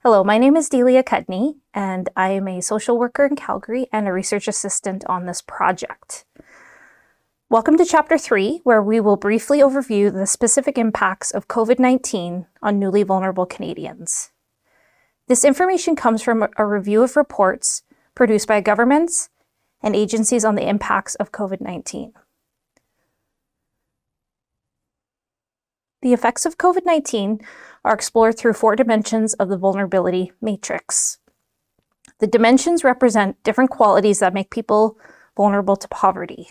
Hello, my name is Delia Cudney, and I am a social worker in Calgary and a research assistant on this project. Welcome to Chapter 3, where we will briefly overview the specific impacts of COVID-19 on newly vulnerable Canadians. This information comes from a review of reports produced by governments and agencies on the impacts of COVID-19. The effects of COVID-19 are explored through 4 dimensions of the vulnerability matrix. The dimensions represent different qualities that make people vulnerable to poverty.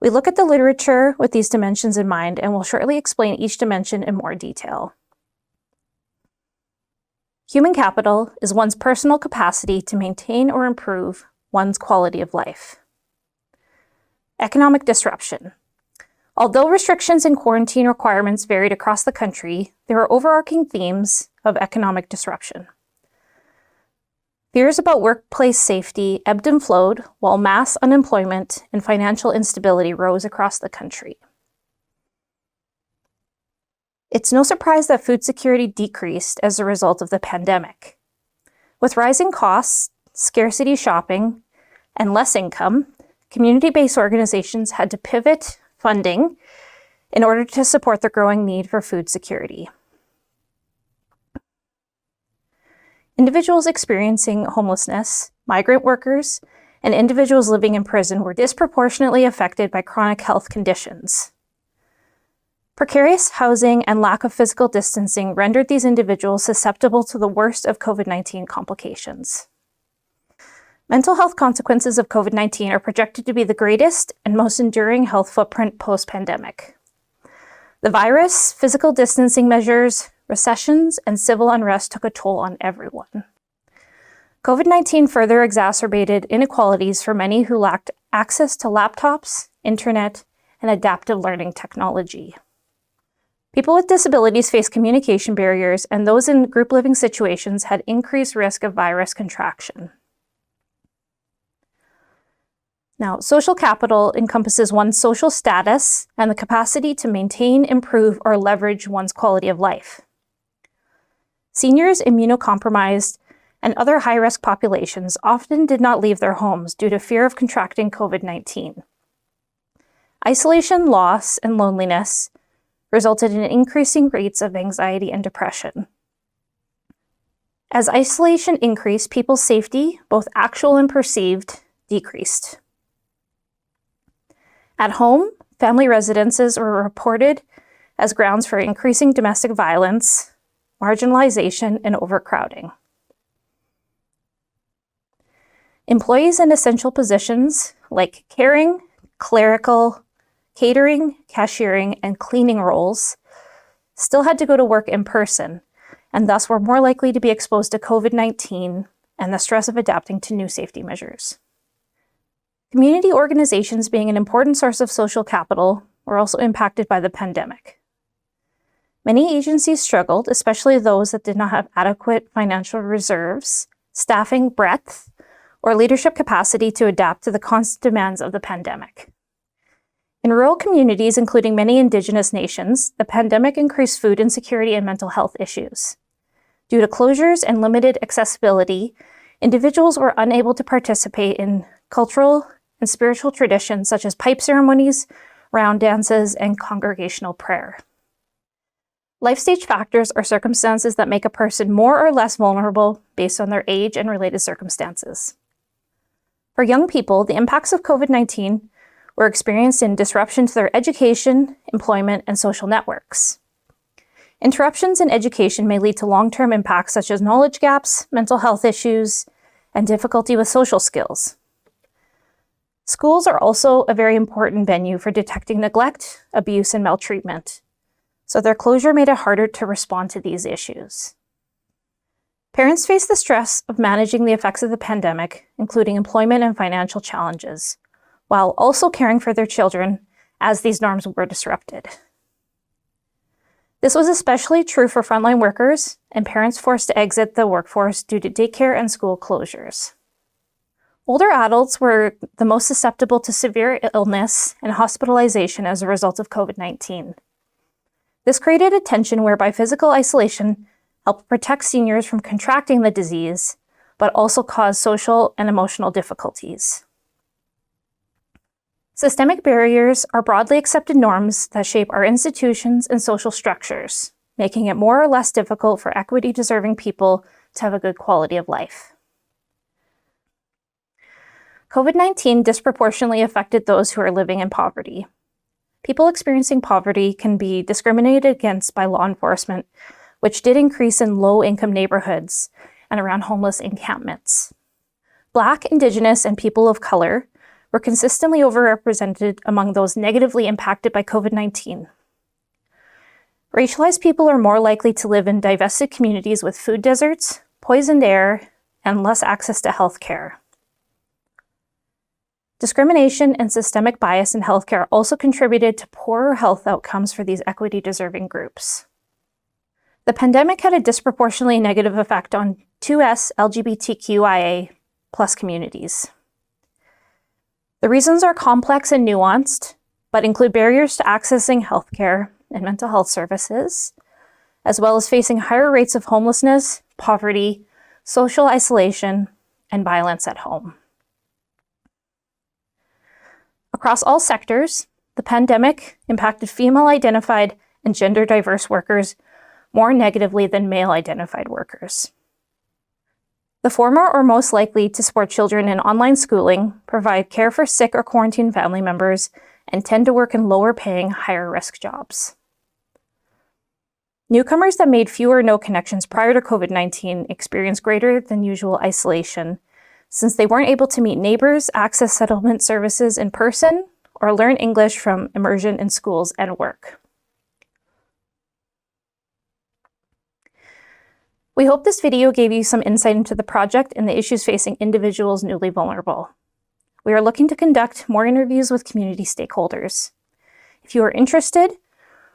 We look at the literature with these dimensions in mind, and we'll shortly explain each dimension in more detail. Human capital is one's personal capacity to maintain or improve one's quality of life. Economic disruption. Although restrictions and quarantine requirements varied across the country, there are overarching themes of economic disruption. Fears about workplace safety ebbed and flowed, while mass unemployment and financial instability rose across the country. It's no surprise that food security decreased as a result of the pandemic. With rising costs, scarcity shopping, and less income, community-based organizations had to pivot funding in order to support the growing need for food security. Individuals experiencing homelessness, migrant workers, and individuals living in prison were disproportionately affected by chronic health conditions. Precarious housing and lack of physical distancing rendered these individuals susceptible to the worst of COVID-19 complications. Mental health consequences of COVID-19 are projected to be the greatest and most enduring health footprint post-pandemic. The virus, physical distancing measures, recessions, and civil unrest took a toll on everyone. COVID-19 further exacerbated inequalities for many who lacked access to laptops, internet, and adaptive learning technology. People with disabilities face communication barriers, and those in group living situations had increased risk of virus contraction. Now, social capital encompasses one's social status and the capacity to maintain, improve, or leverage one's quality of life. Seniors, immunocompromised, and other high-risk populations often did not leave their homes due to fear of contracting COVID-19. Isolation, loss, and loneliness resulted in increasing rates of anxiety and depression. As isolation increased, people's safety, both actual and perceived, decreased. At home, family residences were reported as grounds for increasing domestic violence, marginalization, and overcrowding. Employees in essential positions like caring, clerical, catering, cashiering, and cleaning roles still had to go to work in person, and thus were more likely to be exposed to COVID-19 and the stress of adapting to new safety measures. Community organizations, being an important source of social capital, were also impacted by the pandemic. Many agencies struggled, especially those that did not have adequate financial reserves, staffing breadth, or leadership capacity to adapt to the constant demands of the pandemic. In rural communities, including many Indigenous nations, the pandemic increased food insecurity and mental health issues. Due to closures and limited accessibility, individuals were unable to participate in cultural and spiritual traditions such as pipe ceremonies, round dances, and congregational prayer. Life stage factors are circumstances that make a person more or less vulnerable based on their age and related circumstances. For young people, the impacts of COVID-19 were experienced in disruption to their education, employment, and social networks. Interruptions in education may lead to long-term impacts such as knowledge gaps, mental health issues, and difficulty with social skills. Schools are also a very important venue for detecting neglect, abuse, and maltreatment, so their closure made it harder to respond to these issues. Parents face the stress of managing the effects of the pandemic, including employment and financial challenges, while also caring for their children as these norms were disrupted. This was especially true for frontline workers and parents forced to exit the workforce due to daycare and school closures. Older adults were the most susceptible to severe illness and hospitalization as a result of COVID-19. This created a tension whereby physical isolation help protect seniors from contracting the disease, but also cause social and emotional difficulties. Systemic barriers are broadly accepted norms that shape our institutions and social structures, making it more or less difficult for equity-deserving people to have a good quality of life. COVID-19 disproportionately affected those who are living in poverty. People experiencing poverty can be discriminated against by law enforcement, which did increase in low-income neighborhoods and around homeless encampments. Black, Indigenous, and people of color were consistently overrepresented among those negatively impacted by COVID-19. Racialized people are more likely to live in divested communities with food deserts, poisoned air, and less access to health care. Discrimination and systemic bias in healthcare also contributed to poorer health outcomes for these equity-deserving groups. The pandemic had a disproportionately negative effect on 2S LGBTQIA+ communities. The reasons are complex and nuanced, but include barriers to accessing healthcare and mental health services, as well as facing higher rates of homelessness, poverty, social isolation, and violence at home. Across all sectors, the pandemic impacted female-identified and gender-diverse workers more negatively than male-identified workers. The former are most likely to support children in online schooling, provide care for sick or quarantined family members, and tend to work in lower-paying, higher-risk jobs. Newcomers that made few or no connections prior to COVID-19 experienced greater than usual isolation, since they weren't able to meet neighbors, access settlement services in person, or learn English from immersion in schools and work. We hope this video gave you some insight into the project and the issues facing individuals newly vulnerable. We are looking to conduct more interviews with community stakeholders. If you are interested,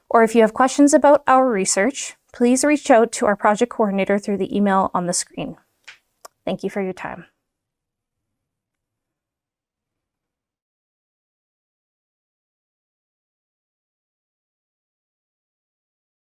or if you have questions about our research, please reach out to our project coordinator through the email on the screen. Thank you for your time.